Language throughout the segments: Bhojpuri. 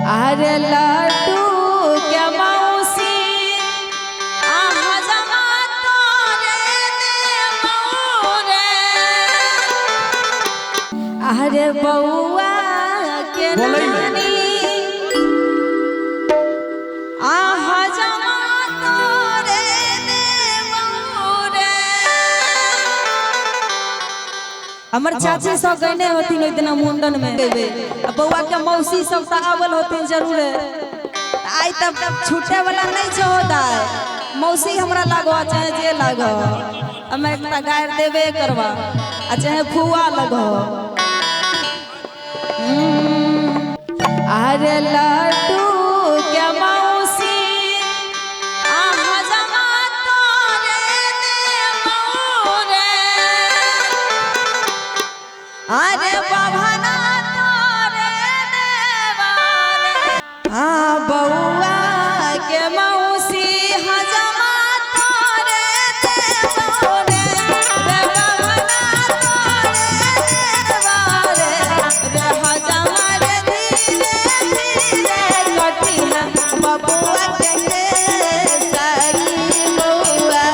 अरे लड्डू के मौसी आहा जमा तोरे देबो रे। अरे बउआ के नानी आहा जमा तोरे देबो रे। हमर चाची सब गने होती ओइ दिन मुंडन में बउआ के मौसी सब त आवल होते जरूर। आई तब छूटे वाला नहीं छो होता है। मौसी हमरा लगवा चाहे जे लगो हमें एकटा गायर देबे करवा आ चाहे फुआ लगो। अरे लड्डू के मौसी आहा जमा तोरे देबो रे। अरे बाभना बउआ के मौसी हजमा तोरे देबो रे। रे बाभना तोरे देबो रे। रे हजमा रे धीरे धीरे कटिहा बबुआ के सारी बउआ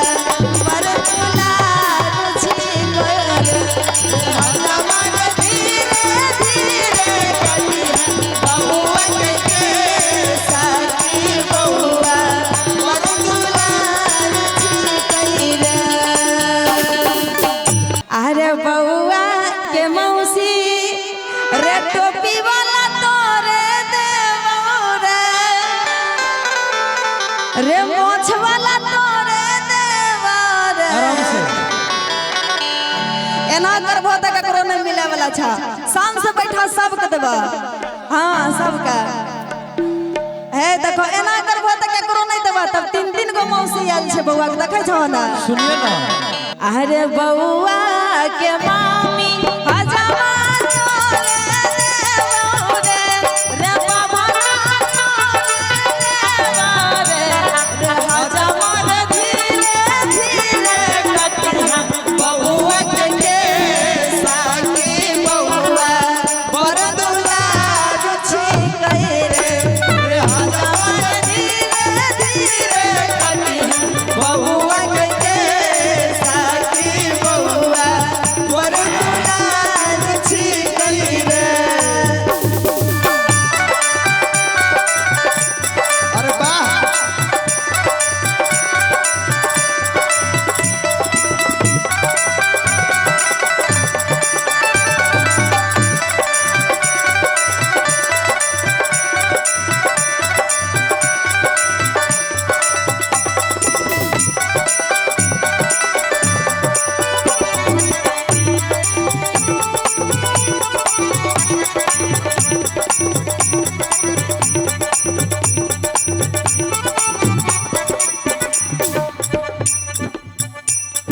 पर दुलार छी रे। हजमा रे धीरे धीरे कटिहा बबुआ के बउआ के मौसी रे टोपी वाला तोरे देबो रे। रे मोछ वाला तोरे देबो रे। एना करबो त ककरो नहीं मिले वाला छा। शान से बैठा सबके देबो। हां सबका हे देखो एना करबो त ककरो नहीं देबो। तब तीन तीन गो मौसी आयल छे बउआ के देखै छौ ना। सुनिए ना। अरे बउआ के मामी हजमा तोरे देबो रे। रे बाभना तोरे देबो रे। रे हजमा रे धीरे धीरे कटिहा बउआ के साकी बउआ बर दुलार छी रे। रे हजमा रे धीरे धीरे कटिहा बउआ के साकी बउआ बर दुलार छी रे। अरे वाह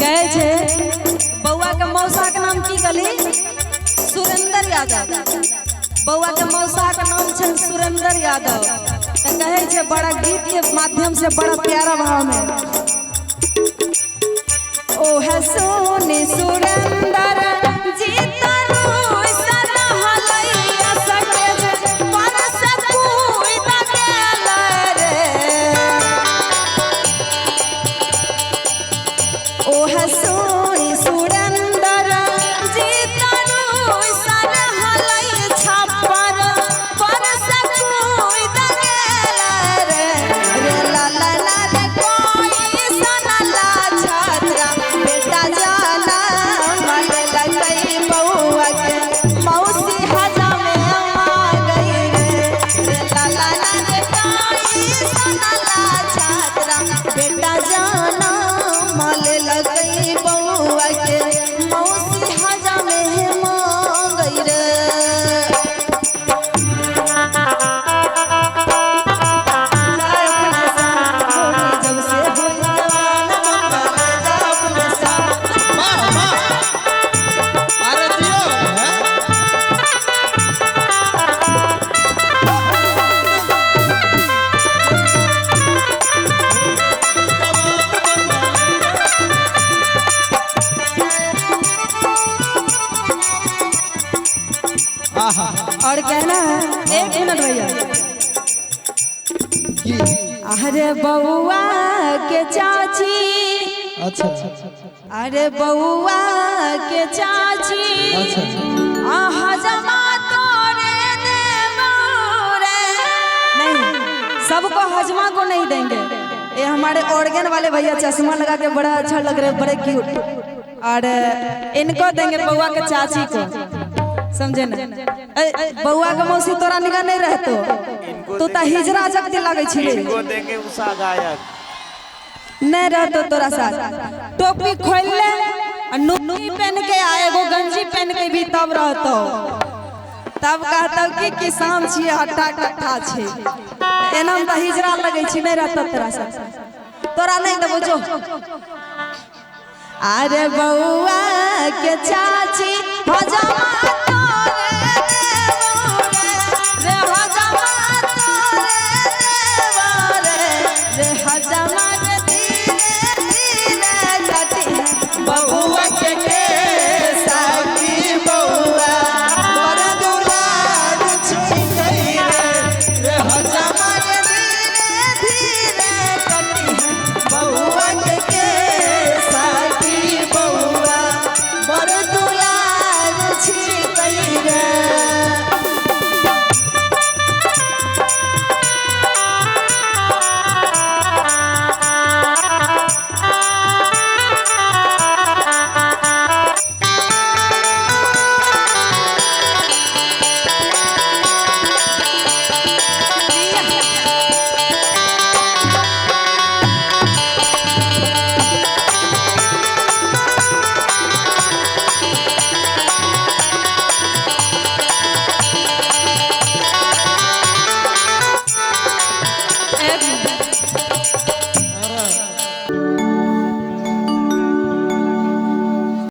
कहे छे बउआ के मौसा के नाम की गली सुरेंद्र यादव। बउआ के मौसा के नाम छे सुरेंद्र यादव। तो कहे छे बड़ा गीत के माध्यम से बड़ा प्यारा भाव में ओ है सोनी सुरेंद्र जी तरू सन हलैया सके पर सकूई दगेल रे। ओ है सोनी सुरेंद्र जी तरू सन हलैया छपर पर सकूई दगेल रे। रे ला ला ला रे कोई सन ला छात्रा बेटा जाना मन लगई बउआ के मौसी हजमे आ गई रे। रे ला ला ला रे कोई सन ला छात्रा बेटा जाना मन लगई बउआ के मौसी हजमे आ गई रे। जब से हो जवान अपने साथ वाह वाह अरे दियो और कहना है 1 मिनट भैया की अरे बउआ के चाची, अच्छा अरे बउआ के चाची, अच्छा हजमा तोरे देबो रे। नहीं, सबको हजमा को नहीं देंगे। ये हमारे ऑर्गन वाले भैया चश्मा लगा के बड़ा अच्छा लग रहे, बड़े क्यूट। और इनको देंगे बउआ के चाची को, समझे ना? बउआ के मौसी तोरा निगाह नहीं रहतो, तू तो हिजरा जगती लगे छिले। इनको देंगे उषा गायक नहीं रहतो तोरा साथ। टोपी खोल ले, नुकी पहन के आए, वो गंजी पहन के भी तब रहतो, तब कहतो कि किसान छिए, हट्टा कट्ठा छे। एना में तो हिजरा लगे छी, नहीं रहतो तोरा साथ। तोरा नहीं देबो जो। अरे बउआ के चाची हजमा तोरे देबो रे, हजमा तोरे देबो रे, हजमा के धीरे धीरे कटी बबुआ के साकी बउआ बड़ दुलार छी गई रे, हजमा के धीरे धीरे कटी बउआ के साकी बउआ बड़ दुलार छी गई रे।